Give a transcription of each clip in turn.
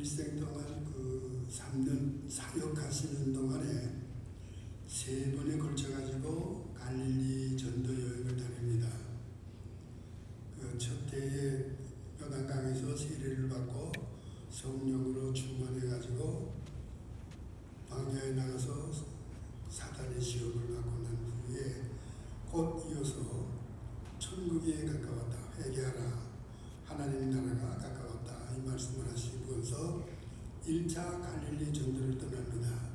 일생 동안 그 3년 사역하시는 동안에 3번에 걸쳐가지고 갈릴리 전도 여행을 다닙니다. 그 첫 해에 요단강에서 세례를 받고 성령으로 충만해가지고 광야에 나가서 사단의 시험을 받고 난 후에 곧 이어서 천국에 가까웠다. 회개하라. 하나님 나라가 가까웠다. 이 말씀을 하시면서 1차 갈릴리 전도를 떠납니다.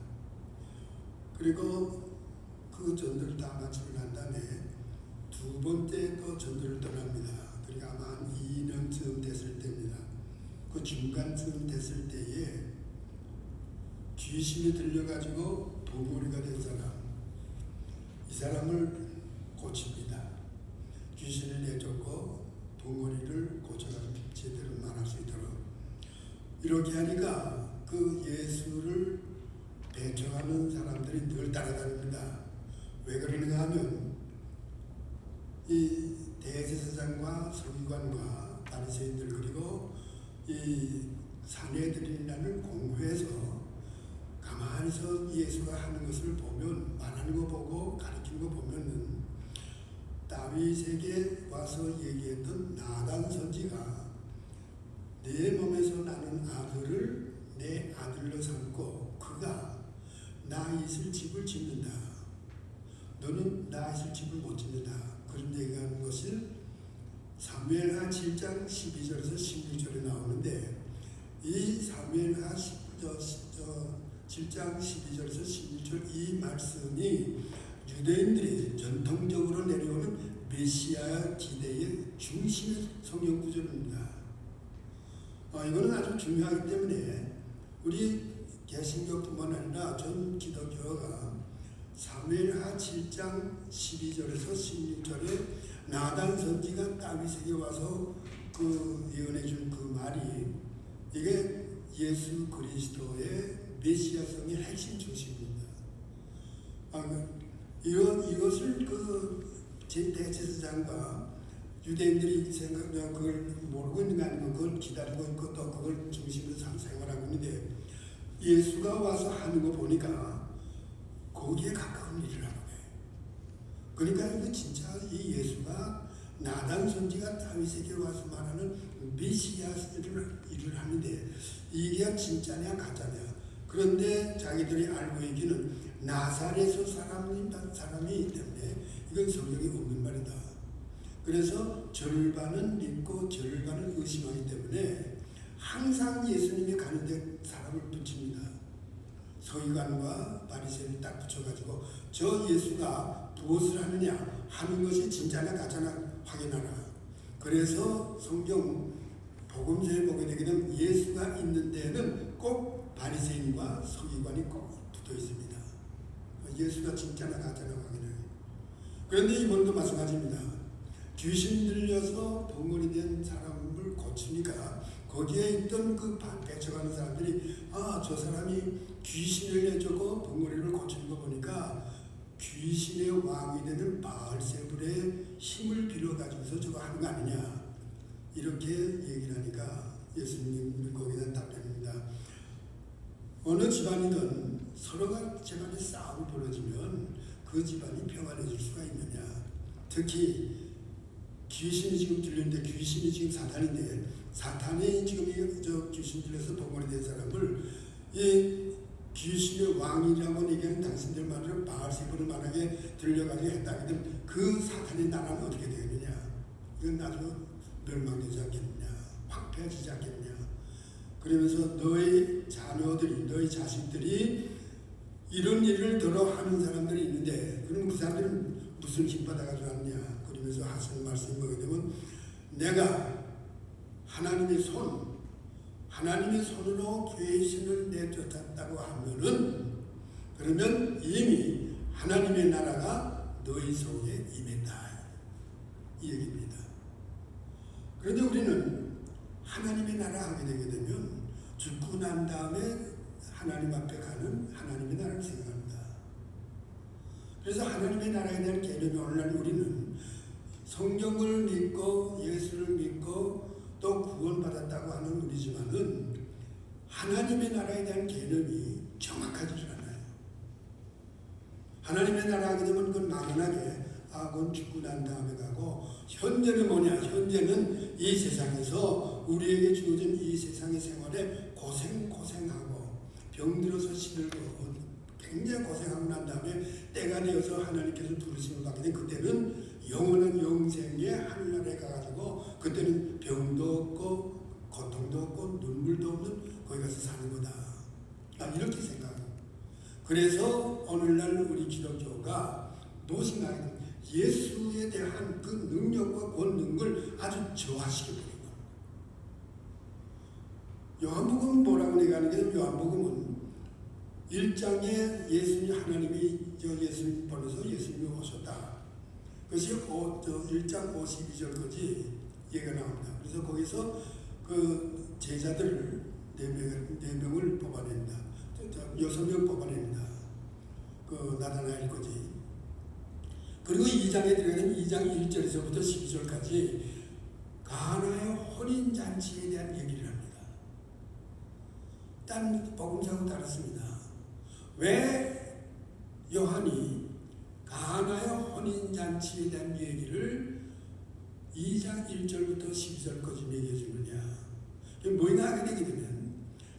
그리고 그 전도를 다 마치고 난 다음에 2번째 또 전도를 떠납니다. 그러니까 아마 한 2년쯤 됐을 때입니다. 그 중간쯤 됐을 때에 귀신이 들려가지고 도머리가 된 사람, 이 사람을 고칩니다. 귀신을 내쫓고 도머리를 고쳐가지고 제대로 말할 수 있도록. 이렇게 하니까 그 예수를 배척하는 사람들이 늘 따라다닙니다. 왜 그러는가 하면 이 대제사장과 서기관과 바리새인들 그리고 이 사내들이라는 공회에서 가만히서 예수가 하는 것을 보면, 말하는 거 보고 가르치는 거 보면은 다윗에게 와서 얘기했던 나단 선지가 내 몸에서 나는 아들을 내 아들로 삼고 그가 나 있을 집을 짓는다. 너는 나 있을 집을 못 짓는다. 그런 얘기하는 것이 사무엘하 7장 12절에서 16절에 나오는데, 이 사무엘하 7장 12절에서 16절 이 말씀이 유대인들이 전통적으로 내려오는 메시아 기대의 중심의 성경 구절입니다. 이거는 아주 중요하기 때문에 우리 개신교뿐만 아니라 전 기독교가 사무엘하 7장 12절에서 16절에 나단 선지가 다윗에게 와서 그 예언해 준 그 말이, 이게 예수 그리스도의 메시아성의 핵심 중심입니다. 이것을 그 대제사장과 유대인들이 그걸 모르고 있는 게 아니고 그걸 기다리고 있고 또 그걸 중심으로 생활하고 있는데, 예수가 와서 하는 거 보니까 거기에 가까운 일을 하는 거예요. 그러니까 이거 진짜 이 예수가 나단 선지가 다윗에게 와서 말하는 메시아 일을 하는데 이게 진짜냐 가짜냐. 그런데 자기들이 알고 있기는 나사렛 사람이 때문에 이건 성경에 없는 말이다. 그래서 절반은 믿고 절반은 의심하기 때문에 항상 예수님이 가는데 사람을 붙입니다. 서기관과 바리새인을 딱 붙여가지고 저 예수가 무엇을 하느냐 하는 것이 진짜나 가짜나 확인하라. 그래서 성경 복음서에 보게 되게 되면 예수가 있는 데는 꼭 바리새인과 서기관이 꼭 붙어 있습니다. 예수가 진짜나 가짜나 확인하기. 그런데 이번도 마찬가지입니다. 귀신 들려서 덩어리 된 사람을 고치니까 거기에 있던 그 배척하는 사람들이 저 사람이 귀신을 내쫓고 덩어리를 고치는 거 보니까 귀신의 왕이 되는 바알세불의 힘을 빌어가지고서 저거 하는 거 아니냐, 이렇게 얘기를 하니까 예수님은 거기다 답변입니다. 어느 집안이든 서로가 집안에 싸움이 벌어지면 그 집안이 평안해질 수가 있느냐. 특히 귀신이 지금 들리는데, 귀신이 지금 사탄인데, 사탄이 지금 저 귀신 들려서 덩어리 된 사람을 이 귀신의 왕이라고 얘기하는 당신들 말을 바알세불을 말하게 들려가지고 했다. 그 사탄의 나라는 어떻게 되겠느냐. 이건 아주 멸망되지 않겠느냐, 황폐해지지 않겠느냐. 그러면서 너의 자녀들이, 너의 자식들이 이런 일을 들어 하는 사람들이 있는데, 그럼 그 사람들은 무슨 힘 받아가지고 왔냐. 그러면서 하시는 말씀이 뭐게 되면, 내가 하나님의 손으로 귀신을 내쫓았다고 하면은, 그러면 이미 하나님의 나라가 너희 속에 임했다. 이 얘기입니다. 그런데 우리는 하나님의 나라 하게 되게 되면 죽고 난 다음에 하나님 앞에 가는 하나님의 나라를 생각합니다. 그래서 하나님의 나라에 대한 개념이 오늘날 우리는 성경을 믿고 예수를 믿고 또 구원받았다고 하는 우리지만은 하나님의 나라에 대한 개념이 정확하지 않아요. 하나님의 나라 하게 되면 그건 막연하게 그건 죽고 난 다음에 가고, 현재는 뭐냐? 현재는 이 세상에서 우리에게 주어진 이 세상의 생활에 고생하고 병들어서 시들고 굉장히 고생하고 난 다음에 때가 되어서 하나님께서 부르심을 받게 된 그때는 영원한 영생의 하늘나라에 가가지고 그때는 병도 없고 고통도 없고 눈물도 없는 거기 가서 사는 거다. 이렇게 생각해요. 그래서 오늘날 우리 기독교가 무엇인가 예수에 대한 그 능력과 권능을 아주 저하시켜버린 겁니다. 요한복음 뭐라고 얘기하는 게, 요한복음은 1장에 예수님, 하나님이 예수님 보내서 예수님이 오셨다. 그것이 1장 52절까지 얘기가 나옵니다. 그래서 거기서 그 제자들 4명을 뽑아냅니다. 6명 뽑아냅니다. 그 나다나엘까지. 그리고 2장에 들어가면 2장 1절에서부터 12절까지 가나의 혼인잔치에 대한 얘기를 합니다. 딴 복음서하고 다릅니다. 왜 요한이 가나의 혼인잔치에 대한 얘기를 2장 1절부터 12절까지 얘기해 주느냐? 뭐가 하게 되게 되면,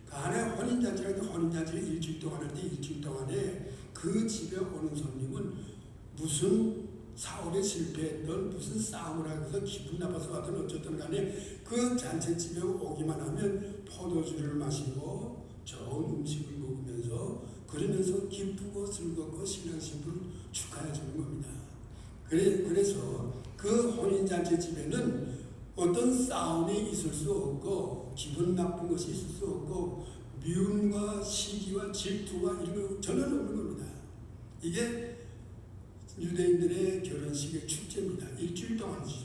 가나의 혼인잔치라는 혼인잔치를 일주일 동안 할 때 일주일 동안에 그 집에 오는 손님은 무슨 사업에 실패했던, 무슨 싸움을 하고서 기분 나빠서 왔든 어쨌든 간에 그 잔치집에 오기만 하면 포도주를 마시고 좋은 음식을 먹으면서 그러면서 기쁘고 즐겁고 신랑 신부를 축하해 주는 겁니다. 그래서 그 혼인잔치 집에는 어떤 싸움이 있을 수 없고 기분 나쁜 것이 있을 수 없고 미움과 시기와 질투와 이런 거 전혀 없는 겁니다. 이게 유대인들의 결혼식의 축제입니다. 일주일 동안이죠.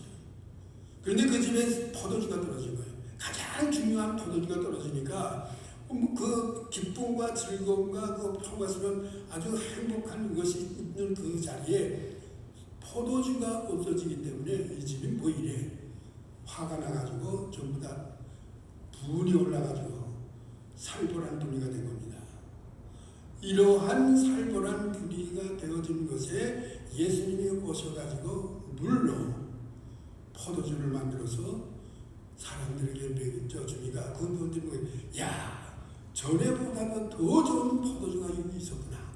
그런데 그 집에 포도주가 떨어진 거예요. 가장 중요한 포도주가 떨어지니까 그 기쁨과 즐거움과 그 평화스러운 아주 행복한 것이 있는 그 자리에 포도주가 없어지기 때문에 이 집이 뭐 이래? 화가 나가지고 전부 다 분이 올라가지고 살벌한 분위기가 된 겁니다. 이러한 살벌한 분위기가 되어진 것에 예수님이 오셔가지고 물로 포도주를 만들어서 사람들에게 먹여주니까 그분들이 야, 전에보다도 더 좋은 포도주가 여기 있었구나.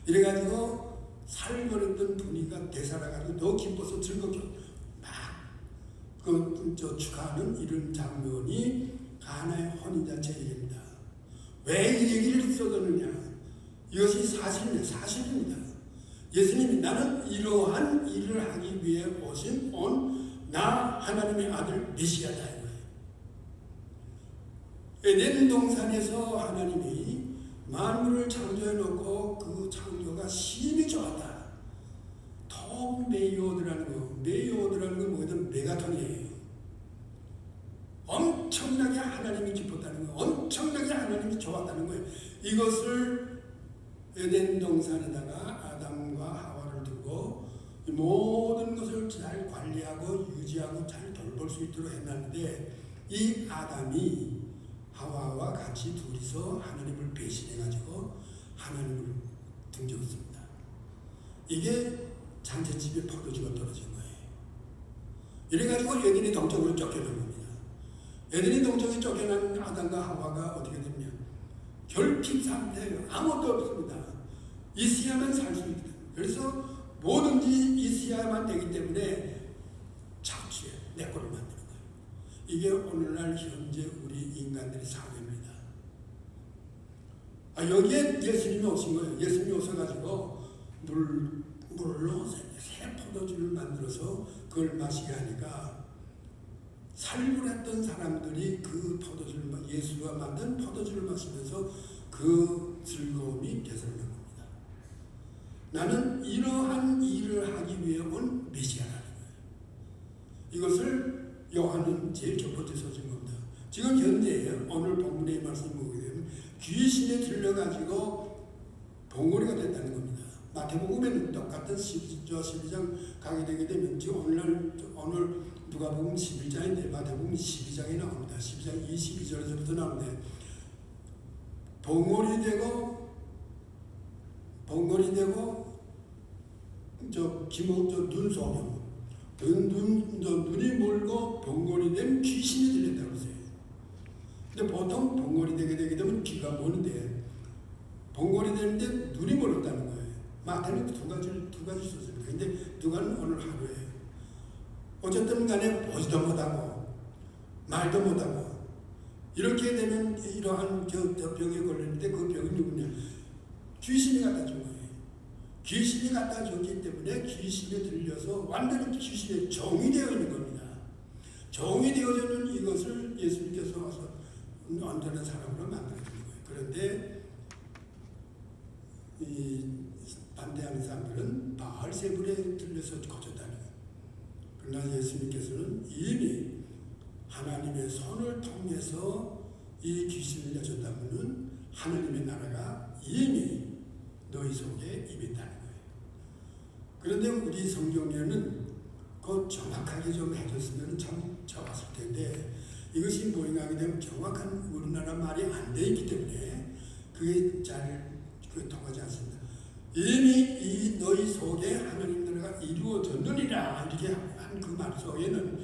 이래가지고 살벌했던 분위기가 되살아가지고 더 기뻐서 즐겁게 막 축하하는 이런 장면이 가나의 혼인잔치 얘기입니다. 왜 이 얘기를 써줬느냐? 이것이 사실입니다. 예수님이 나는 이러한 일을 하기 위해 오신 나 하나님의 아들 메시아다 이거예요. 에덴 동산에서 하나님이 만물을 창조해 놓고 그 창조가 심히 좋았다. 톰 메이오드라는 거 뭐든 메가톤이에요. 엄청나게 하나님이 기뻤다는 거, 엄청나게 하나님이 좋았다는 거예요. 이것을 에덴 동산에다가 아담과 하와를 두고 모든 것을 잘 관리하고 유지하고 잘 돌볼 수 있도록 해놨는데, 이 아담이 하와와 같이 둘이서 하나님을 배신해가지고 하나님을 등졌습니다. 이게 잔치집에 포도주가 떨어진 거예요. 이래가지고 에덴이 동쪽으로 쫓겨난 겁니다. 에덴이 동쪽에 쫓겨난 아담과 하와가 어떻게 되냐? 결핍 상태예요. 아무것도 없습니다. 있어야만 살 수 있다. 그래서 뭐든지 있어야만 되기 때문에 착취해 내 거를 만드는 거예요. 이게 오늘날 현재 우리 인간들의 사회입니다. 여기에 예수님이 오신 거예요. 예수님이 오셔가지고 물로 새 포도주를 만들어서 그걸 마시게 하니까 살벌했던 사람들이 그 포도주를, 예수가 만든 포도주를 마시면서 그 즐거움이 개선된 겁니다. 나는 이러한 일을 하기 위해 온 메시아라는 거예요. 이것을 요한은 제일 첫 번째 써준 겁니다. 지금 현재 오늘 본문의 말씀을 보게 되면 귀신에 들려가지고 봉오리가 됐다는 겁니다. 마태복음에는 똑같은 12장 가게 되게 되면 지금 오늘 누가복음 11장인데 마태복음 12장에 나옵니다. 12장 22절에서부터 나오는데 봉오리 되고 눈소명, 눈이 멀고 봉오리 된 귀신이 들렸다고 했어요. 근데 보통 봉오리 되게 되면 귀가 머는데 봉오리 되는데 눈이 멀었다는 거예요. 마태는 두 가지 썼습니다. 근데 누가는 오늘 하루에 어쨌든 간에 보지도 못하고 말도 못하고 이렇게 되면 이러한 병에 걸리는데 그 병이 누구냐? 귀신이 갖다 준 거예요. 귀신이 갖다 줬기 때문에 귀신에 들려서 완전히 귀신의 종이 되어 있는 겁니다. 종이 되어지는 이것을 예수님께서 와서 온전한 사람으로 만들어준 거예요. 그런데 이 반대하는 사람들은 바알세불에 들려서 거쳤다는 거예요. 그러나 예수님께서는 이미 하나님의 손을 통해서 이 귀신을 내줬다면 하나님의 나라가 이미 너희 속에 임했다는 거예요. 그런데 우리 성경에는 그 정확하게 좀 해줬으면 참 좋았을 텐데 이것이 모행하게 되면 정확한 우리나라 말이 안 돼 있기 때문에 그게 잘 통하지 않습니다. 이미 이 너희 속에 하나님 나라가 이루어졌느니라 이렇게 한 그 말 속에는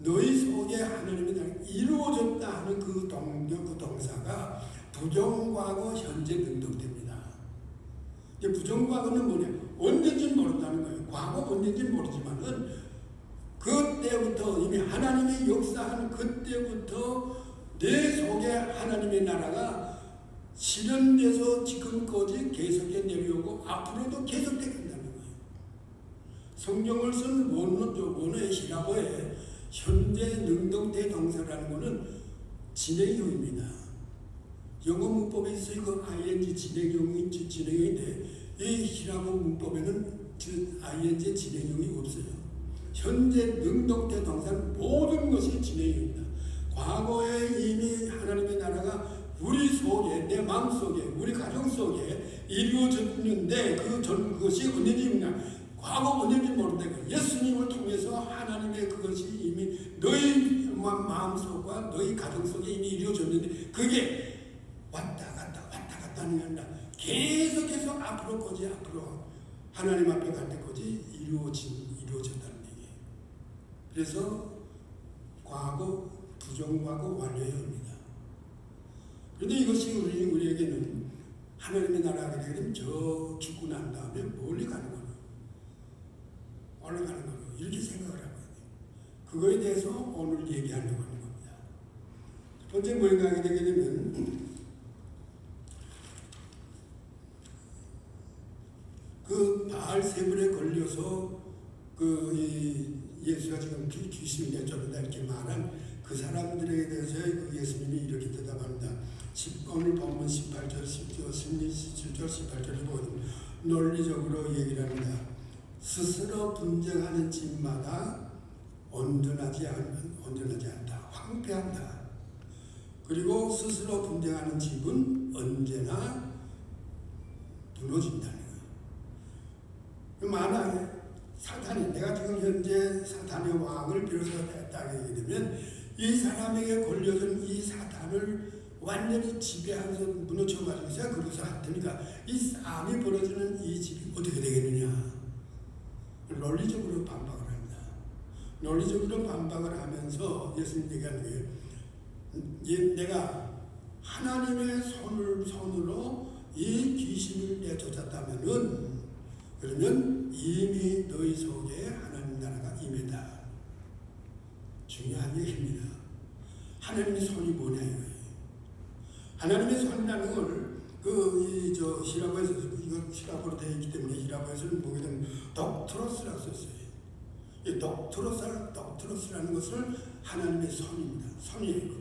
너희 속에 하나님의 나라가 이루어졌다 하는 그 동사가 부정과거 현재 능동됩니다. 부정과거는 뭐냐? 언제인지 모른다는 거예요. 과거 언제인지 모르지만은 그때부터 이미 하나님의 역사하는 그때부터 내 속에 하나님의 나라가 실현돼서 지금까지 계속해 내려오고 앞으로도 계속돼 간다는 거예요. 성경을 쓴 원어의 히라보에 현재 능동태 동사라는 것은 진행형입니다. 영어 문법에 있어요. 그 ing 진행형인데 이 히라보 문법에는 ing 진행형이 없어요. 현재 능동태 동사는 모든 것이 진행형입니다. 과거에 이미 하나님의 나라가 우리 속에, 내 마음속에, 우리 가정 속에 이루어졌는데 그것이 언제입니까? 과거 언제인지 모른다고. 예수님을 통해서 하나님의 그것이 이미 너희 마음속과 너희 가정 속에 이미 이루어졌는데 그게 왔다 갔다 하는 게 아니라 계속해서 앞으로 하나님 앞에 갈 때까지 이루어졌다는 얘기예요. 그래서 과거, 부정과거 완료형입니다. 그런데 이것이 우리에게는 하나님의 나라가 되게 되면 저 죽고 난 다음에 멀리 가는 거예요. 올라가는 거예요. 이렇게 생각을 하고 있어요. 그거에 대해서 오늘 얘기하려고 하는 겁니다. 첫 번째 모행하게 되게 되면 그 바알세불에 걸려서 예수가 지금 귀신을 내쫓는다 이렇게 말한 그 사람들에 대해서 예수님이 이렇게 대답합니다. 오늘 본문 18절, 17절, 18절을 보면 논리적으로 얘기를 합니다. 스스로 분쟁하는 집마다 온전하지 않다. 황폐한다. 그리고 스스로 분쟁하는 집은 언제나 무너진다는 거예요. 만약에 사탄이 내가 지금 현재 사탄의 왕을 비롯하게 되면 이 사람에게 걸려진 이 사탄을 완전히 지배하면서 무너져가지고 제가 그러고서 하니까 이 싸움이 벌어지는 이 집이 어떻게 되겠느냐. 논리적으로 반박을 합니다. 논리적으로 반박을 하면서 예수님 얘기하는 거예요. 내가 하나님의 손으로 이 귀신을 내쫓았다면은 그러면 이미 너희 속에 하나님 나라가 임했다. 중요한 얘기입니다. 하나님의 손이 뭐냐 이거예요. 하나님의 손이라는 걸 히라보에서 이거 히라보로 되어 있기 때문에 히라보에서는 보게 되면 덕트로스라고 썼어요. 이 덕트로스라는 것을 하나님의 손입니다. 손이에요.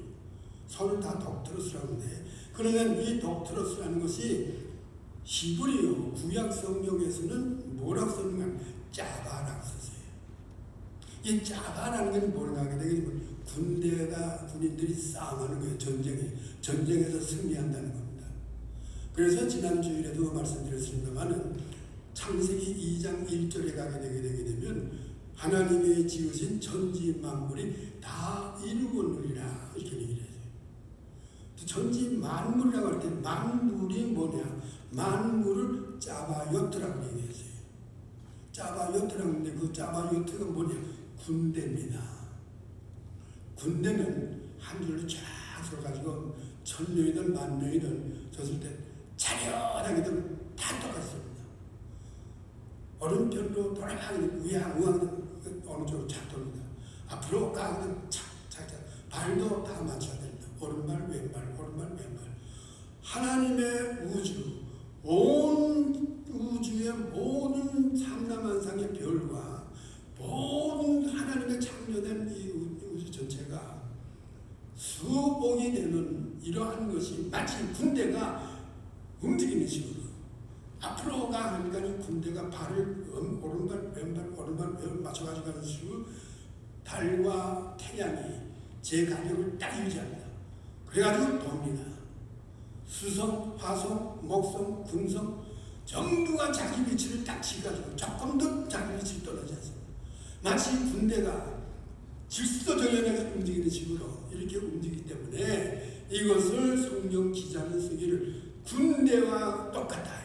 손을 다 덕트로스라고 하는데 그러면 이 덕트로스라는 것이 히브리어 구약 성경에서는 뭐라고 썼는가? 짜바라고 썼어요. 이 짜바라는 건 뭐라고 하게 되면 군인들이 싸움하는 거예요. 전쟁에서 승리한다는 겁니다. 그래서 지난 주일에도 말씀드렸습니다만은 창세기 2장 1절에 가게 되게 되면 하나님이 지으신 천지 만물이 다 이루었느니라 이렇게 얘기를 해요. 전지 만물이라고 할 때 만물이 뭐냐? 만물을 짜바요트라고 얘기했어요. 짜바요트라고 하는데 그 짜바요트가 뭐냐? 군대입니다. 군대는 한 줄로 쫙 서가지고 1000명이든 10,000명이든 섰을 때 차렷하게든 다 똑같습니다. 오른편으로 돌아가기든 우양우양 어느 쪽으로 착 돌립니다. 앞으로 가기든 착착착 발도 다 맞춰야 됩니다. 오른발 왼발 오른발 왼발. 하나님의 우주 온 우주의 모든 삼라만상의 별과 모든 하나님의 창조된 이 우주 전체가 수복이 되는 이러한 것이 마치 군대가 움직이는 식으로 앞으로 가니까 군대가 발을 오른발 왼발 오른발 왼발 맞춰가지고 가는 식으로 달과 태양이 제 간격을 딱 유지합니다. 그래가지고 돕니다. 수성, 화성, 목성, 금성 전부가 자기 위치를 딱 지가지고 조금도 자기 위치를 떨어지지 않습니다. 마치 군대가 질서정연하게 움직이는 식으로 이렇게 움직이기 때문에 이것을 성경 기자는 쓰기를 군대와 똑같다.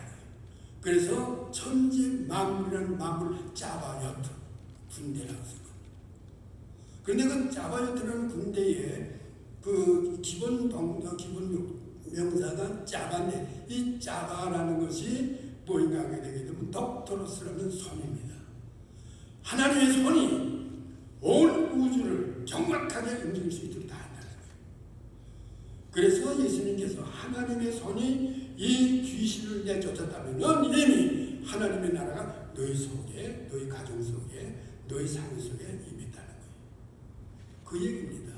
그래서 천지 만물이라는 만물 짜바요트 군대라고 했습니다. 그런데 그 짜바요트라는 군대의 그 기본 명사가 짜바인데 이 짜바라는 것이 뭐인가 하게 되게 되면 덕토로스라는 손입니다. 하나님의 손이 온 우주를 정확하게 움직일 수 있도록 다 한다는 거예요. 그래서 예수님께서 하나님의 손이 이 귀신을 내쫓았다면 이미 하나님의 나라가 너희 속에, 너희 가정 속에, 너희 삶 속에 임했다는 거예요. 그 얘기입니다.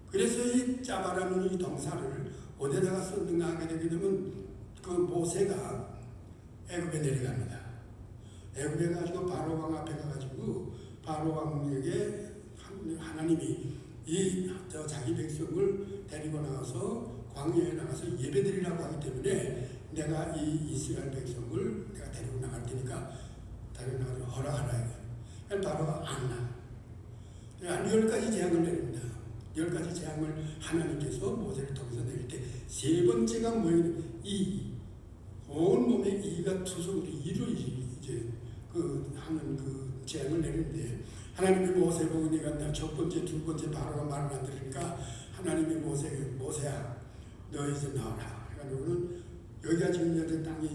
그래서 이 짜바라는 이 동사를 어디다가 썼는가 하게 되게 되면 그 모세가 애굽에 내려갑니다. 애굽에 가지고 바로 왕 앞에 가가지고 바로 왕에게 하나님이 자기 백성을 데리고 나가서 광야에 나가서 예배드리라고 하기 때문에 내가 이 이스라엘 백성을 내가 데리고 나갈 테니까 데리고 나가서 허락하라. 바로가 안 나. 10가지 재앙을 내립니다. 10가지 재앙을 하나님께서 모세를 통해서 내릴 때 세 번째가 뭐예요? 온몸에 이가 투성으로 이로 이제 하는 그 재앙을 내리는데 하나님이 모세 보고 내가 첫 번째, 두 번째 바로가 말을 안 들으니까 하나님이 모세야 너 이제 나와라. 그러니까는 여기가 지금 현재 땅이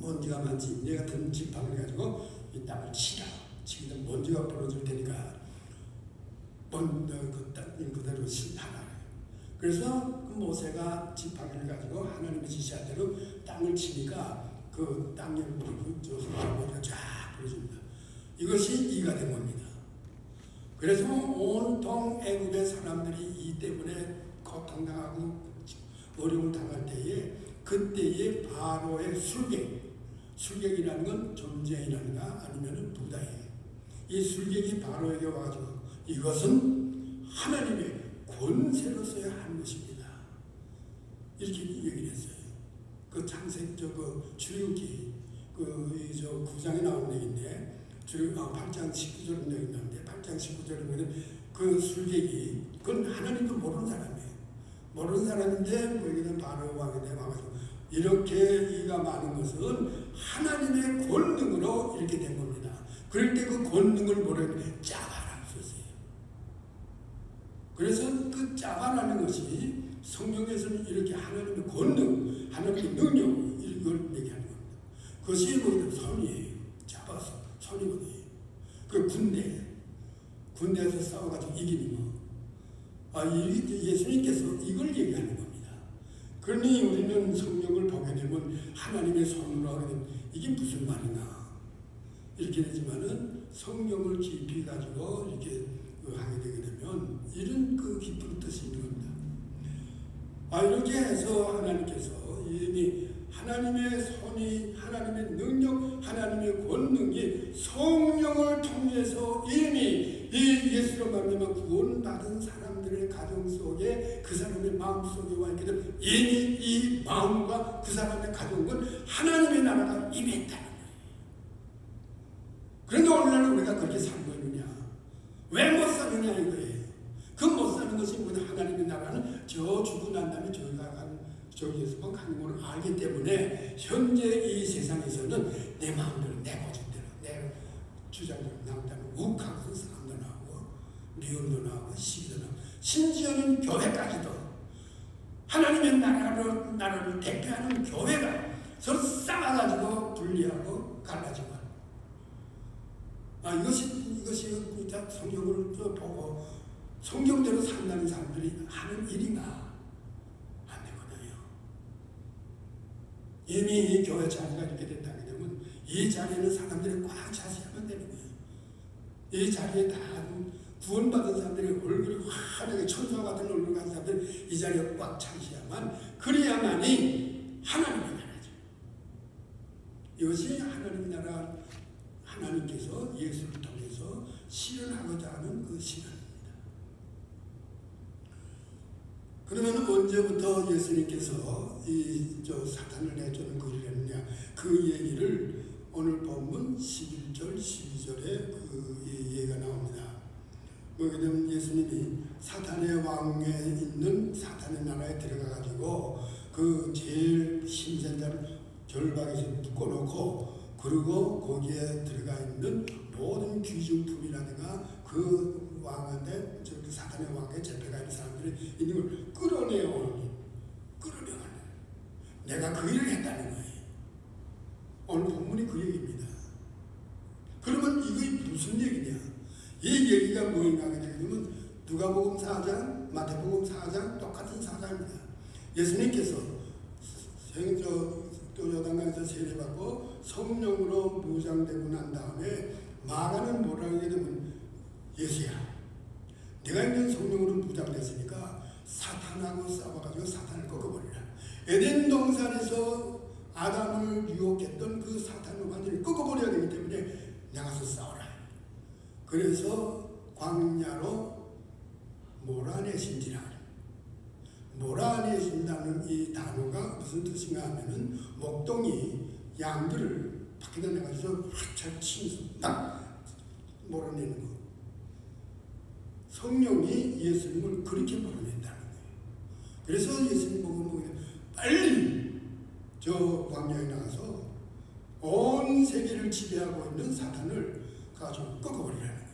먼지가 많지. 내가 든 지팡이를 가지고 이 땅을 치라. 치기도 먼지가 벌어질 테니까 그 땅 그대로 하라. 그래서 그 모세가 지팡이를 가지고 하나님의 지시한 대로 땅을 치니까 그 땅에 먼지가 쫙 벌어집니다. 이것이 이가 된 겁니다. 그래서 온통 애굽의 사람들이 이 때문에 고통당하고 어려움을 당할 때에 그때의 바로의 술객이라는 건 존재이라는가 아니면 부다예요. 이 술객이 바로에게 와가지고 이것은 하나님의 권세로서야 하는 것입니다. 이렇게 얘기를 했어요. 그 창세기 출애굽기 9장에 나오는 얘기인데 8장 19절에 나오는데 8장 19절에 보면 그 술객이 그건 하나님도 모르는 사람이에요. 모르는 사람인데 뭐에게는 바로 왕에 와가지고 이렇게 이가 많은 것은 하나님의 권능으로 이렇게 된 겁니다. 그럴 때 그 권능을 뭐라 해요? 짜바라고 썼어요. 그래서 그 짜바라는 것이 성경에서는 이렇게 하나님의 권능, 하나님의 능력 이걸 얘기하는 겁니다. 그것이 뭐냐면 손이에요. 잡아서 손이거든요. 그 군대에서 싸워가지고 이기는 거. 예수님께서 이걸 얘기하는 겁니다. 그러니 우리는 성경을 보게 되면 하나님의 손으로 하게 되면 이게 무슨 말이나 이렇게 되지만은 성경을 깊이 가지고 이렇게 하게 되게 되면 이런 그 깊은 뜻이 있는 겁니다. 이렇게 해서 하나님께서 이미 하나님의 손이, 하나님의 능력, 하나님의 권능이 성령을 통해서 이미 이 예수로 말미암아 구원받은 사람들의 가정 속에 그 사람의 마음 속에 와 있게 되면 이미 이 마음과 그 사람의 가정은 하나님의 나라가 임했다는 거예요. 그런데 오늘날 우리가 그렇게 살고 있느냐? 왜 못 사느냐 이거예요. 그 못 사는 것이 뭐냐? 하나님의 나라는 저 주고 난 다음에 저기에서만 가는 걸 알기 때문에 현재 이 세상에서는 내 마음대로 내 고집대로 내 주장대로 나온다면 욱하고 싸움도 나오고 미움도 나오고 시기도 나오고 심지어는 교회까지도 하나님의 나라를 대표하는 교회가 서로 싸워가지고 분리하고 갈라지고 이것이 성경을 보고 성경대로 산다는 사람들이 하는 일인가 안 되거든요. 이미 이 교회 자리가 이렇게 됐다고 하면 이 자리에는 사람들이 꽉 차지하면 되는 거예요. 이 자리에 다 구원받은 사람들이 얼굴이 환하게 천사와 같은 얼굴 가진 사람들이 이 자리에 꽉 차지하면 그래야만이 하나님의 나라죠. 이것이 하나님의 나라, 하나님께서 예수를 통해서 실현하고자 하는 그 실현입니다. 그러면 언제부터 예수님께서 사탄을 내쫓는 것을 했느냐, 그 얘기를 오늘 본문 11절, 12절에 그 얘기가 나옵니다. 뭐냐면 예수님이 사탄의 왕에 있는 사탄의 나라에 들어가가지고 그 제일 힘센 자를 결박에서 묶어놓고 그리고 거기에 들어가 있는 모든 귀중품이라든가 그 왕한테 사탄의 왕에 잡혀가 있는 사람들이 있는 걸 끌어내요. 내가 그 일을 했다는 거예요. 오늘 본문이 그 얘기입니다. 그러면 이게 무슨 얘기냐? 이 얘기가 뭐인가 하면 누가복음 4장, 마태복음 4장 똑같은 사장입니다. 예수님께서 요단강에서 세례받고 성령으로 무장되고 난 다음에 마가는 뭐라고 하게 되면 예수야, 내가 있는 성령으로 무장됐으니까 사탄하고 싸워가지고 사탄을 꺾어버리라. 에덴 동산에서 아담을 유혹했던 그 사탄을 완전히 꺾어버려야 되기 때문에 나가서 싸워라. 그래서 광야로 몰아내신지라. 몰아내신다는 이 단어가 무슨 뜻인가 하면은 목동이 양들을 밖에다 내가서 활짝 치면서 딱 몰아내는 거. 성령이 예수님을 그렇게 몰아낸다는 거예요. 그래서 예수님 보고 빨리 저 광야에 나가서 온 세계를 지배하고 있는 사탄을 가지고 꺾어버리라는 거예요.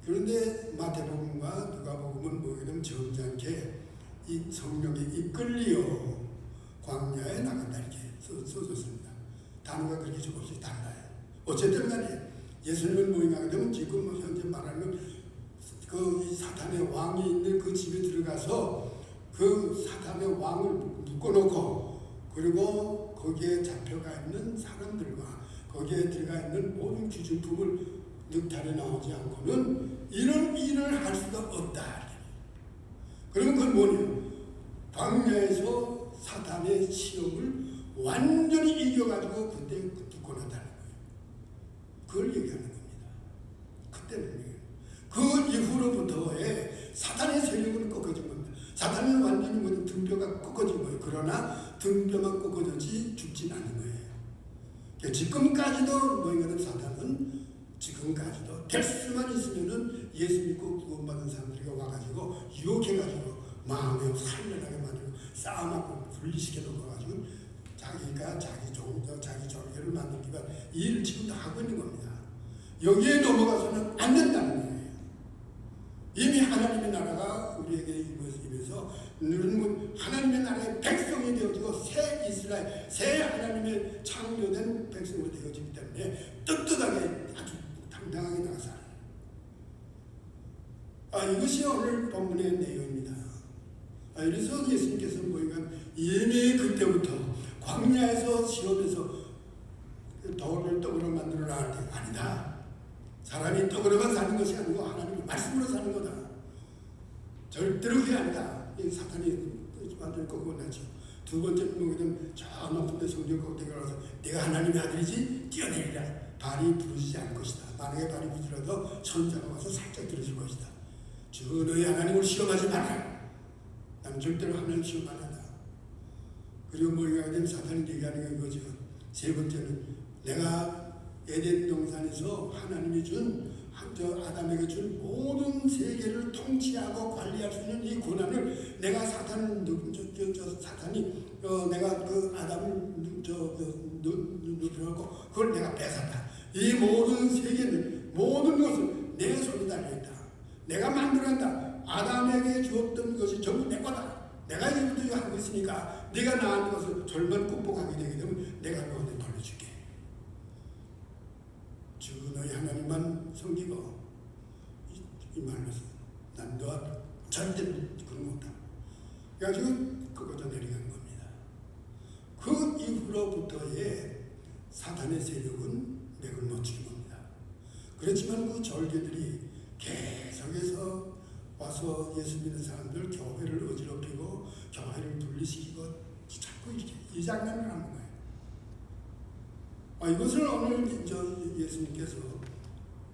그런데 마태복음과 누가복음은 뭐냐면 점잖게 이 성령에 이끌리어 광야에 나간다 이렇게 써졌습니다. 단어가 그렇게 조금씩 달라요. 어쨌든 간에 예수님은 뭐인가 하면 지금 현재 말하면 그 사탄의 왕이 있는 그 집에 들어가서 그 사탄의 왕을 묶어놓고 그리고 거기에 잡혀가 있는 사람들과 거기에 들어가 있는 모든 귀중품을 늑탈에 나오지 않고는 이런 일을 할 수가 없다. 그러면 그건 뭐냐? 광야에서 사탄의 시험을 완전히 이겨가지고 그때 붙고났다는 거예요. 그걸 얘기하는 겁니다. 그때는 그 이후로부터의 사탄의 세력은 꺾어진 겁니다. 사탄은 완전히 뭐냐? 등뼈가 꺾어진 거예요. 그러나 등뼈만 꺾어졌지 죽진 않는 거예요. 지금까지도 뭐냐면 사탄은 지금까지도 될 수만 있으면은 예수 믿고 구원받은 사람들이 와가지고 유혹해가지고 마음에 살려나게 만들고 싸움하고 분리시켜 놓고가지고 자기가 자기 종교, 자기 절개를 만들기 위한 일을 지금도 하고 있는 겁니다. 여기에 넘어가서는 안 된다는 거예요. 이미 하나님의 나라가 우리에게 임해서 우리는 하나님의 나라의 백성이 되어지고 새 이스라엘, 새 하나님의 창조된 백성으로 되어지기 때문에 떳떳하게 아주 당당하게 나가서 이것이 오늘 본문의 내용입니다. 그래서 예수님께서 뭐인가 이미 그때부터 광야에서 시험에서 돌을 떡으로 만들어라 할 때 아니다. 사람이 떡으로만 사는 것이 아니고 하나님의 말씀으로 사는 거다. 절대로 그게 아니다. 사탄이 완전히 꺾어나죠. 두 번째는 뭐냐면 저 높은 데 성경 꼭대기 가서 내가 하나님의 아들이지 뛰어내리라. 발이 부러지지 않을 것이다. 만약에 발이 부러져도 천사가 와서 살짝 들어줄 것이다. 주 너희 하나님을 시험하지 말라. 나는 절대로 하나님 시험 안 한다. 그리고 뭐가 되면 사탄이 얘기하는 게 이거죠. 세 번째는 내가 에덴 동산에서 하나님이 준 저 아담에게 준 모든 세계를 통치하고 관리할 수 있는 이 권한을 내가 사탄이 내가 그 아담을 눕혀놓고 그걸 내가 뺏었다. 이 모든 세계는 모든 것은 내 손에 달려있다. 내가 만들었다. 아담에게 주었던 것이 전부 내 거다. 내가 이것도 하고 있으니까 네가 나한테 와서 절만 극복하게 되게 되면 내가 너한테 돌려줄게. 주 너희 하나님만 섬기고 이 말로서 난 너와 절대 그런 거 없다. 그래가지고 그것도 내려간 겁니다. 그 이후로부터의 사탄의 세력은 맥을 못 치는 겁니다. 그렇지만 그 절개들이 계속해서 와서 예수 믿는 사람들 교회를 어지럽히고 교회를 분리시키고 자꾸 이렇게 이 장난을 하는 거예요. 이것을 오늘 예수님께서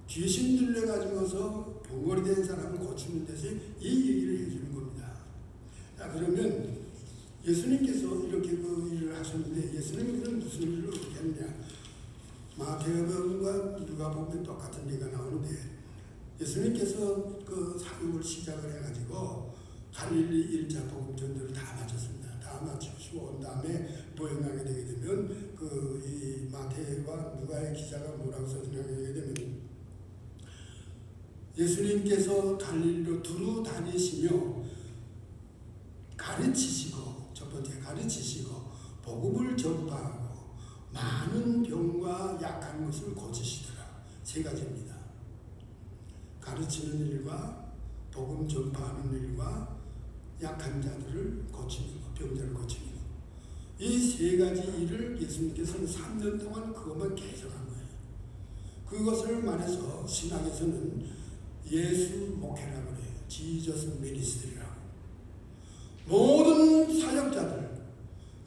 귀신 들려가지고서 병거리 된 사람을 고치는 데서 이 얘기를 해주는 겁니다. 자, 그러면 예수님께서 이렇게 그 일을 하셨는데 예수님은 그럼 무슨 일을 어떻게 했냐? 마태복음과 누가복음 똑같은 얘기가 나오는데 예수님께서 그 사역을 시작을 해가지고 갈릴리 1차 복음 전도를 다 마쳤습니다. 다 마치고 온 다음에 보행하게 되게 되면 이 마태와 누가의 기자가 뭐라고 써주냐게 되게 되면 예수님께서 갈릴리로 두루 다니시며 가르치시고 첫 번째 가르치시고 복음을 전파하고 많은 병과 약한 것을 고치시더라. 세 가지입니다. 가르치는 일과 복음 전파하는 일과 약한 자들을 고치는 것, 병자를 고치는 것. 이 세 가지 일을 예수님께서는 3년 동안 그것만 계속한 거예요. 그것을 말해서 신학에서는 예수 목회라고 그래요. 지저스 미니스트리라고. 모든 사역자들,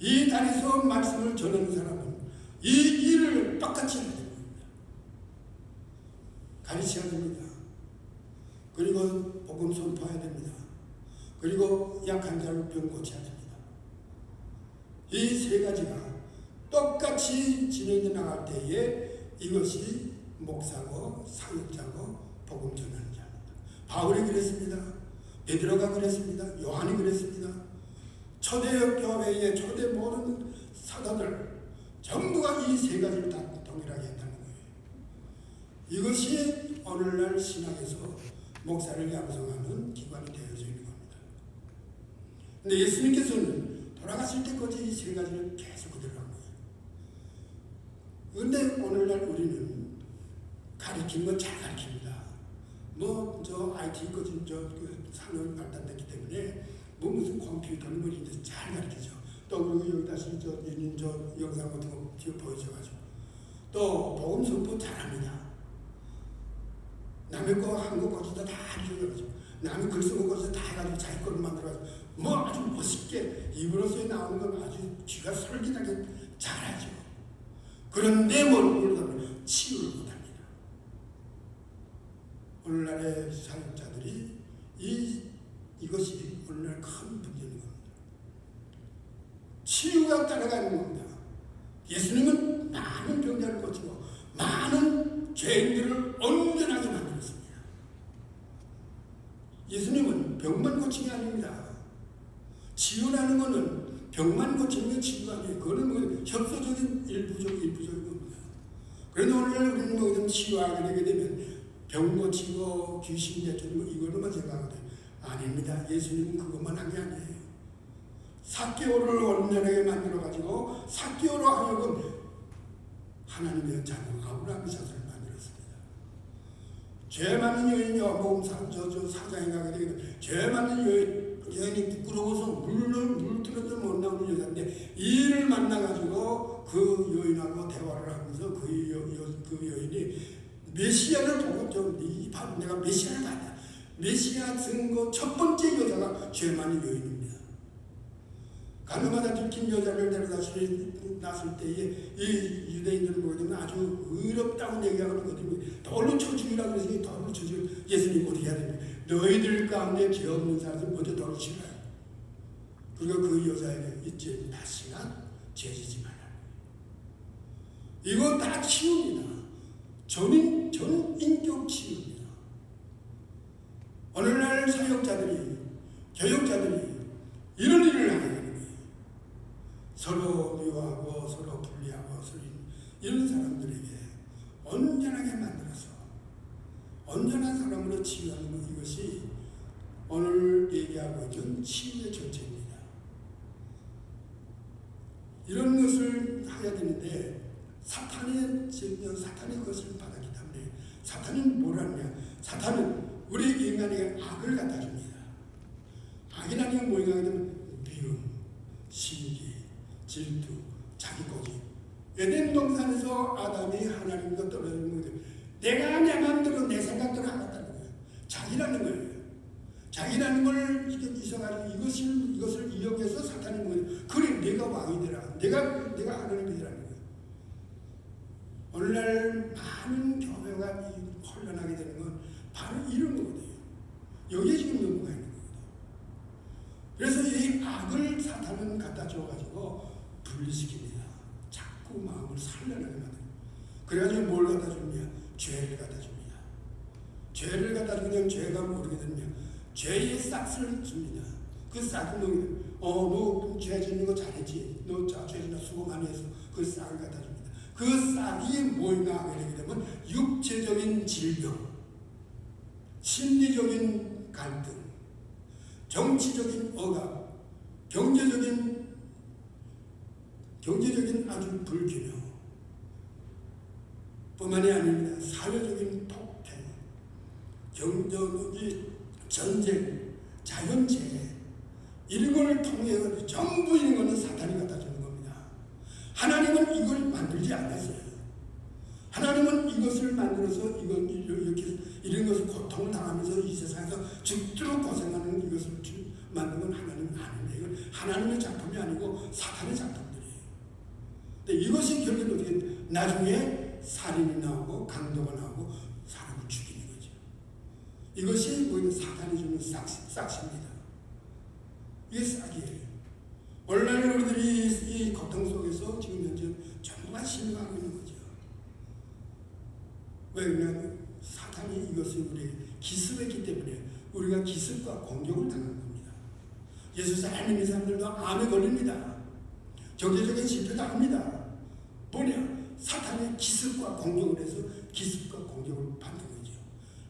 이 자리에서 말씀을 전하는 사람은 이 일을 똑같이 해야 됩니다. 가르쳐야 됩니다. 그리고 복음 선포해야 됩니다. 그리고 약한 자를 병 고쳐야 됩니다. 이 세 가지가 똑같이 진행해 나갈 때에 이것이 목사고 사역자고 복음 전하는 자입니다. 바울이 그랬습니다. 베드로가 그랬습니다. 요한이 그랬습니다. 초대 교회의 초대 모든 사도들 전부가 이 세 가지를 다 동일하게 했다는 거예요. 이것이 오늘날 신학에서 목사를 양성하는 기관이 되어져 있는 겁니다. 근데 예수님께서는 돌아가실 때까지 이 세 가지를 계속 그대로 한 거예요. 그런데 오늘날 우리는 가르치는 건 잘 가르칩니다. IT 산업이 발달됐기 때문에 무슨 컴퓨터는 이제 잘 가르치죠. 또 그리고 여기 다시 영상 같은 거 보여줘가지고 또 복음 선포 잘합니다. 남의 거 한 거 거기다 다 알려줘가지고 남의 글 쓴 거 거기다 다 해가지고 자기 거를 만들어가지고 아주 멋있게 입으로서 나오는 건 아주 귀가 솔깃하게 잘하죠. 그런데 뭘 모르면 치유를 못합니다. 오늘날의 사역자들이 이것이 오늘날 큰 문제인 겁니다. 치유가 따라가는 겁니다. 예수님은 많은 병자를 고치고 많은 죄인들을 온전하게 만들었습니다. 예수님은 병만 고치는 게 아닙니다. 치유라는 것은 병만 고치는 게 치유가 아니에요. 그거는 협소적인 일부적인 겁니다. 그런데 오늘날 우리는 좀 치유하게 되게 되면 병 고치고 귀신 내쫓는 이거로만 생각하거든요. 아닙니다. 예수님은 그것만 한 게 아니에요. 삭개오를 온전하게 만들어가지고 삭개오로 하여금 하나님의 자녀 아브라함의 자손을 만들었습니다. 죄 많은 여인이 요한복음 4장에 가게 되면 죄 많은 여인이 부끄러워서 물 들어도 못 나오는 여자인데 이 일을 만나가지고 그 여인하고 대화를 하면서 그 여인이 메시아를 보고 내가 메시아를 봤다. 메시아 증거 첫 번째 여자가 죄 많은 여인입니다. 가늠하다 들킨 여자를 데려다 낳았을 때에 이 유대인들을 보게 되면 아주 의롭다고 얘기하는 거거든요. 돌로 쳐 죽이라고 그랬으니 돌로 쳐 죽이라고 예수님 어떻게 해야 됩니까? 너희들 가운데 죄 없는 사람들 먼저 돌로 치라. 그리고 그 여자에게 이제 다시는 죄지지 말라. 이거 다 치웁니다. 전 인격 치유입니다. 오늘날 사역자들이, 교육자들이 이런 일을 하게 되는 거예요. 서로 미워하고 서로 분리하고 서로 이런 사람들에게 온전하게 만들어서 온전한 사람으로 치유하는 것, 이것이 오늘 얘기하고 있는 치유의 전체입니다. 이런 것을 해야 되는데 사탄이 그것을 받았기 때문에, 사탄이 뭘 하느냐? 사탄은 우리 인간에게 악을 갖다 줍니다. 악이라는 건 뭐인가 하면 미움, 시기, 질투, 자기고집. 에덴 동산에서 아담이 하나님과 떨어지는 거죠. 내가 내 마음대로 내 생각대로 하겠다는 거예요. 자기라는 거예요. 자기라는 걸 있어가지고 이것을 이용해서 사탄이 뭐예요? 그래, 내가 왕이 되라. 내가 하나님이 되라는 거예요. 오늘날 많은 교회가 혼란하게 되는 건 바로 이런 거거든요. 여기에 지금 넘어가 있는 겁니다. 그래서 이 악을 사탄은 갖다 줘가지고 분리시킵니다. 자꾸 마음을 산란하게 만듭니다. 그래가지고 뭘 갖다 줍니까? 죄를 갖다 줍니다. 죄를 갖다 주면 죄가 모르게 됩니다. 죄의 싹을 줍니다. 그 싹은 너 죄 짓는 거 잘했지? 너 죄 짓는 수고 많이 해서 그 싹을 갖다 줍니다. 그 싹이 뭐인가 하게 되면 육체적인 질병, 심리적인 갈등, 정치적인 억압, 경제적인 아주 불균형 뿐만이 아닙니다. 사회적인 폭행, 경제적인 전쟁, 자연재해, 이런 걸 통해 전부 이런 거는 사탄이 갖다 주는 겁니다. 하나님은 이걸 만들지 않았어요. 하나님은 이것을 만들어서 이렇게 이런 것을 고통을 당하면서 이 세상에서 죽도록 고생하는 이것을 만든 건 하나님은 아닌데, 이건 하나님의 작품이 아니고 사탄의 작품들이에요. 근데 이것이 결국은 어떻게 나중에 살인이 나오고 강도가 나오고 사람을 죽이는 거죠. 이것이 뭐냐, 사탄이 주는 싹입니다. 이게 싹이에요. 오늘날 우리들이 이 고통 속에서 지금 현재 전부가 심각하고 있는 거죠. 왜 그러냐면 사탄이 이것을 우리에게 기습했기 때문에 우리가 기습과 공격을 당한 겁니다. 예수 잘 믿는 사람들도 암에 걸립니다. 경제적인 실패도 합니다. 뭐냐? 사탄의 기습과 공격을 해서 기습과 공격을 받는 거죠.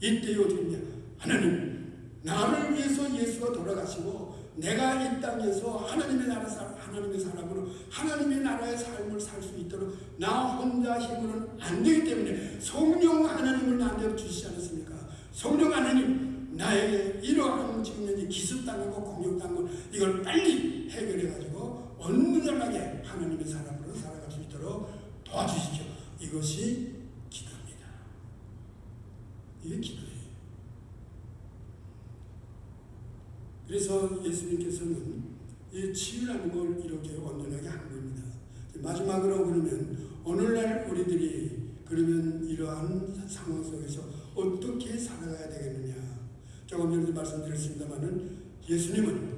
이때 어떻게 했냐? 하나님, 나를 위해서 예수가 돌아가시고 내가 이 땅에서 하나님의 사람으로 하나님의 나라의 삶을 살 수 있도록 나 혼자 힘으로는 안 되기 때문에 성령 하나님을 나한테 주시지 않았습니까? 성령 하나님, 나에게 이러한 지금 현재 기습당하고 공격당하고 이걸 빨리 해결해가지고 온전하게 하나님의 사람으로 살아갈 수 있도록 도와주시죠. 이것이 기도입니다. 이게 기도예요. 그래서 예수님께서는 이 치유라는 걸 이렇게 온전하게 한 겁니다. 마지막으로 그러면 오늘날 우리들이 그러면 이러한 상황 속에서 어떻게 살아가야 되겠느냐. 조금 전에 말씀드렸습니다마는 예수님은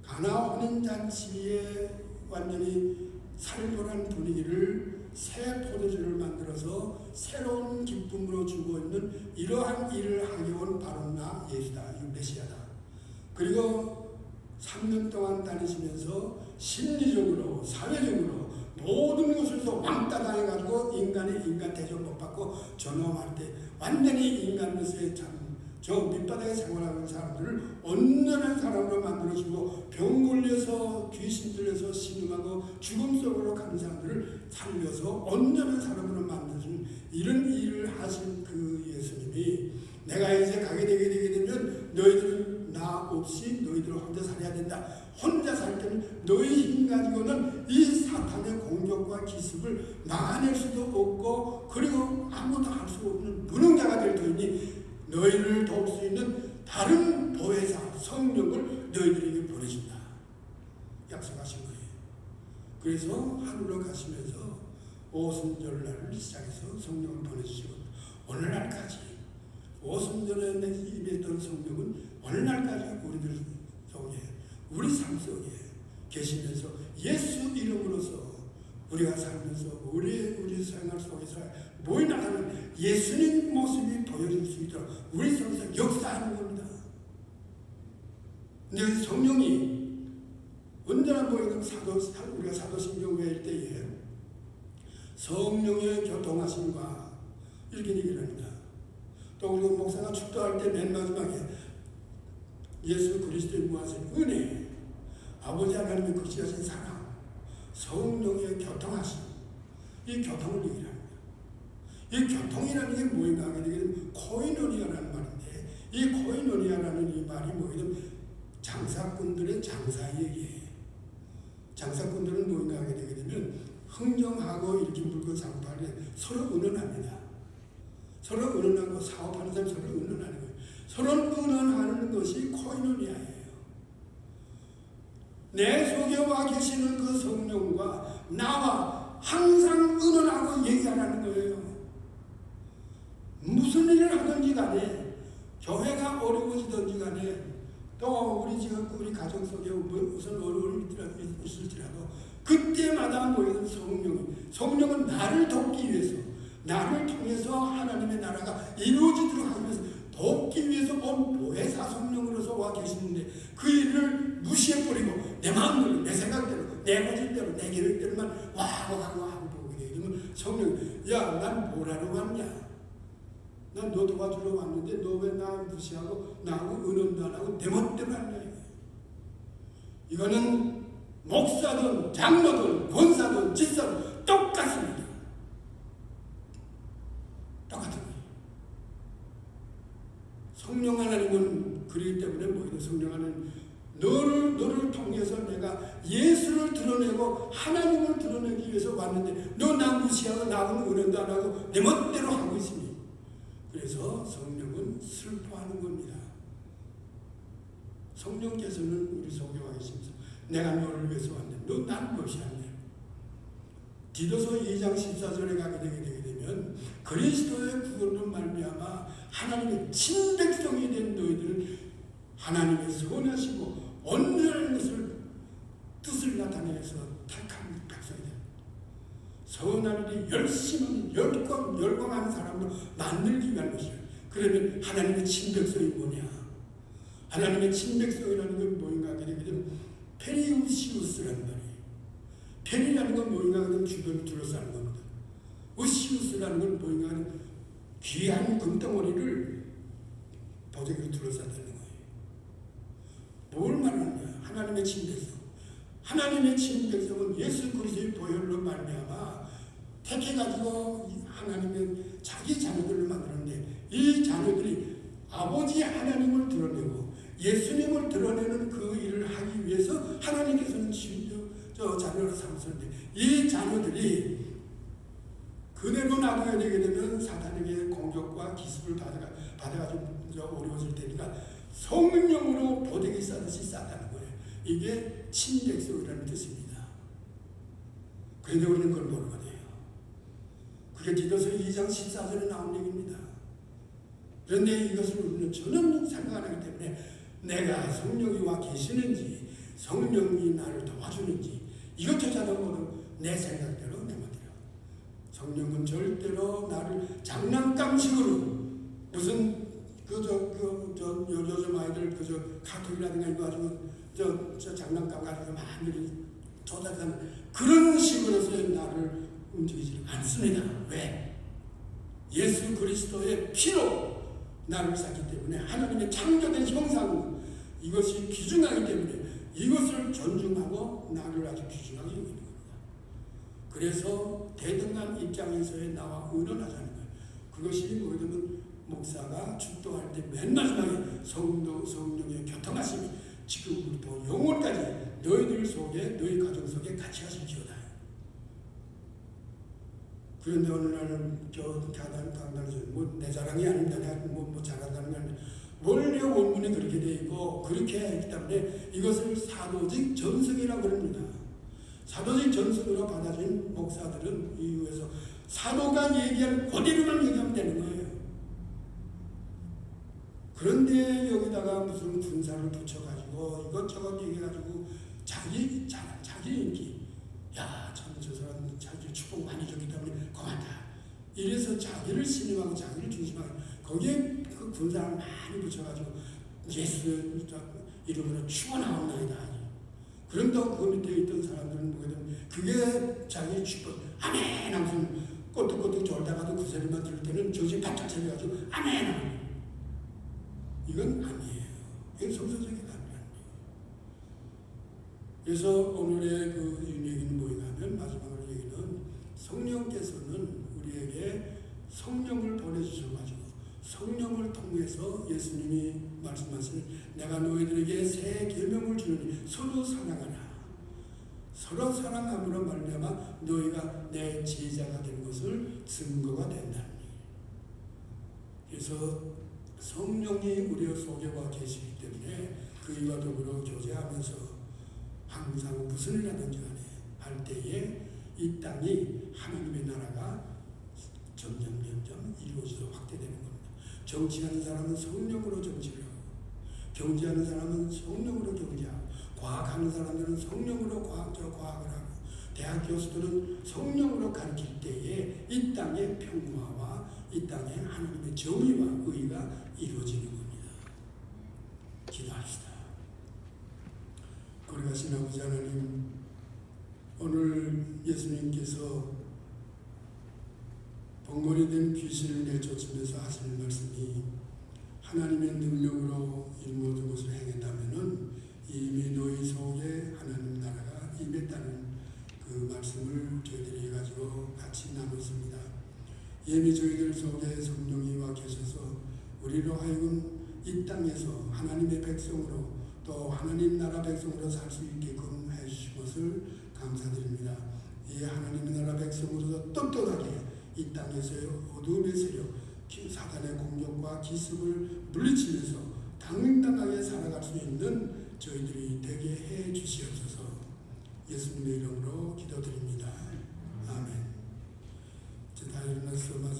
가나 혼인잔치에 완전히 살벌한 분위기를 새 포도주를 만들어서 새로운 기쁨으로 주고 있는 이러한 일을 하게 온 바로 나 예수다. 이 메시아다. 그리고 3년 동안 다니시면서 심리적으로 사회적으로 모든 것에서 왕따 당해가지고 인간 대접 못 받고 전험할 때 완전히 인간으로서의 저 밑바닥에 생활하는 사람들을 온전한 사람으로 만들어주고 병 걸려서 귀신 들려서 신음하고 죽음 속으로 가는 사람들을 살려서 온전한 사람으로 만들어주는 이런 일을 하신 그 예수님이 내가 이제 가게 되게 되면 너희들은 나 없이 너희들은 혼자 살아야 된다. 혼자 살 때는 너희 힘 가지고는 이 사탄의 공격과 기습을 막아낼 수도 없고 그리고 아무것도 할 수 없는 무능자가 될 터이니 너희를 도울 수 있는 다른 보혜사 성령을 너희들에게 보내준다. 약속하신 거예요. 그래서 하늘로 가시면서 오순절날을 시작해서 성령을 보내주시고 오늘날까지 오순절에 임했던 성령은 오늘날까지 우리들 속에 우리 삶 속에 계시면서 예수 이름으로서 우리가 살면서 우리 생활 속에서 모여나가는 예수님 모습이 보여질 수 있도록 우리 속에서 역사하는 겁니다. 근데 성령이 언제나 보이는 우리가 사도신경 외일 때에 성령의 교통하심과 이렇게 얘기를 합니다. 또 우리 목사가 축도할 때 맨 마지막에 예수 그리스도의 무한한 은혜, 아버지 하나님의 거치하신 사랑, 성령의 교통하심, 이 교통을 얘기를 합니다. 이 교통이라는 게 뭐인가 하게 되면 코이노니아라는 말인데, 이 코이노니아라는 이 말이 뭐냐면 장사꾼들의 장사 얘기예요. 장사꾼들은 뭐인가 하게 되게 되면 흥정하고 이렇게 물건 상팔에 서로 의논합니다. 서로 의논하고 사업하는 사람이 서로 의논하는 거예요. 서로 의논하는 것이 코이노니아예요. 내 속에 와 계시는 그 성령과 나와 항상 의논하고 얘기하라는 거예요. 무슨 일을 하든지 간에, 교회가 어려워지든지 간에, 또 우리 가정 속에 무슨 어려움이 있을지라도 그때마다 모이는 성령은 나를 돕기 위해서, 나를 통해서 하나님의 나라가 이루어지도록 하기 위해서, 돕기 위해서 온 보혜사 성령으로서 와 계시는데 그 일을 무시해버리고 내 마음대로, 내 생각대로, 내 가질대로, 내 계획대로만 하고 보게 되면 성령이, 야, 난 뭘 하러 왔냐? 난 너 도와주러 왔는데 너 왜 나 무시하고 나하고 의논도 안 하고 내 멋대로 하냐? 이거는 목사든 장로든 권사든 집사든 똑같습니다. 똑같은 거예요. 성령 하나님은 그렇기 때문에 뭐예요? 성령 하나님 너를 통해서 내가 예수를 드러내고 하나님을 드러내기 위해서 왔는데 너 나 무시하고 나하고는 의논도 안 하고 내 멋대로 하고 있습니다. 그래서 성령은 슬퍼하는 겁니다. 성령께서는 우리 속에 와 계십니다. 내가 너를 위해서 왔는데 너 난 무시하냐? 디도서 2장 14절에 가게 되게 되면 그리스도의 구원으로 말미암아 하나님의 친백성이 된 너희들은 하나님의 선하시고 온전한 것을 뜻을 나타내서 택한 백성이다. 선한 일이 열심히 열광하는 사람으로 만들기 위한 것이야. 그러면 하나님의 친백성이 뭐냐? 하나님의 친백성이라는 건 뭐인가 하게 되면 페리우시우스라는 말이에요. 페리라는 건 뭐인가 하면 주변을 둘러싸는 겁니다. 우시우스라는 건 뭐인가 하면 귀한 금덩어리를 보석으로 둘러싸다는 거예요. 뭘 말하느냐? 하나님의 친백성. 하나님의 친백성은 예수 그리스도의 보혈로 말미암아 택해가지고 하나님의 자기 자녀들을 만드는데 이 자녀들이 아버지 하나님을 드러내고 예수님을 드러내는 그 일을 하기 위해서 하나님께서는 자녀를 삼으셨는데 이 자녀들이 그대로 놔둬야 되게 되면 사탄에게 공격과 기습을 받아가지고 어려워질 테니까 성령으로 보대기 싸듯이 싸다는 거예요. 이게 친백성이라는 뜻입니다. 그런데 우리는 그걸 모르거든요. 그게 디도서 2장 14절에 나온 얘기입니다. 그런데 이것을 우리는 전혀 생각 안 하기 때문에 내가 성령이 와 계시는지 성령이 나를 도와주는지 이것조차도 모두 내 생각대로 내 멋대로. 성령은 절대로 나를 장난감식으로 무슨 요즘 아이들 카톡이라든가 이거 가지고 저 장난감 가지고 많이 조작하는 그런 식으로서 나를 움직이지 않습니다. 왜? 예수 그리스도의 피로 나를 샀기 때문에 하나님의 창조된 형상 이것이 귀중하기 때문에 이것을 존중하고 나를 아주 귀중하게 여기는 겁니다. 그래서 대등한 입장에서의 나와 의논하자는 거예요. 그것이 뭐냐면 목사가 축도할 때 맨 마지막에 성령의 교통하심이 지금부터 영원까지 너희들 속에 너희 가정 속에 같이 하실지어다. 그런데 어느 날은 강단에서 내 자랑이 아닙니다. 내가 잘한다는 게 아니라 원래 원문에 그렇게 되어 있고 그렇게 했기 때문에 이것을 사도직 전승이라고 합니다. 사도직 전승으로 받아진 목사들은 이유에서 사도가 얘기하는 그대로만 얘기하면 되는 거예요. 그런데 여기다가 무슨 군사를 붙여가지고 이것저것 얘기해가지고 자기 인기, 야, 참 저 사람 자기 축복 많이 줬기 때문에 고맙다. 이래서 자기를 신임하고 자기를 중심하고 거기에 그 군사를 많이 붙여가지고 예수 이름으로 축원하옵나이다. 그런다고 그 밑에 있던 사람들은 보게 되면 그게 자기 축복 아멘 하면서 꼬뚝꼬뚝 졸다가도 그 소리만 들을 때는 정신 바짝 차려가지고 아멘 하면 이건 아니에요. 이건 성서적인 아니에요. 그래서 오늘의 그 얘기는 뭐냐 하면 마지막으로 얘기는 성령께서는 우리에게 성령을 보내주셔가지고 성령을 통해서 예수님이 말씀하신 내가 너희들에게 새 계명을 주노니 서로 사랑하라. 서로 사랑함으로 말미암아 너희가 내 제자가 된 것을 증거가 된다니. 그래서 성령이 우리 속에 와 계시기 때문에 그이와 더불어 교제하면서 항상 무슨 일 하든지 간에 할 때에 이 땅이 하나님의 나라가 점점 이루어져서 확대되는 겁니다. 정치하는 사람은 성령으로 정치를 하고 경제하는 사람은 성령으로 경제하고 과학하는 사람들은 성령으로 과학을 하고 대학 교수들은 성령으로 가르칠 때에 이 땅의 평화와 이 땅의 하나님의 정의와 의가 이루어지는 겁니다. 기도합시다. 거룩하신 아버지 하나님, 오늘 예수님께서 번거리 된 귀신을 내쫓으면서 하시는 말씀이 하나님의 능력으로 이 모든 것을 행했다면은 이미 너희 속에 하나님 나라가 임했다는 그 말씀을 저희들이 가지고 같이 나눴습니다. 이미 저희들 속에 성령이 와 계셔서 우리로 하여금 이 땅에서 하나님의 백성으로 또 하나님 나라 백성으로 살 수 있게끔 해주신 것을 감사드립니다. 이 하나님 나라 백성으로서 떳떳하게 이 땅에서의 어두움의 세력, 사단의 공격과 기습을 물리치면서 당당하게 살아갈 수 있는 저희들이 되게 해 주시옵소서. 예수님의 이름으로 기도드립니다. 아멘. 다 일어나서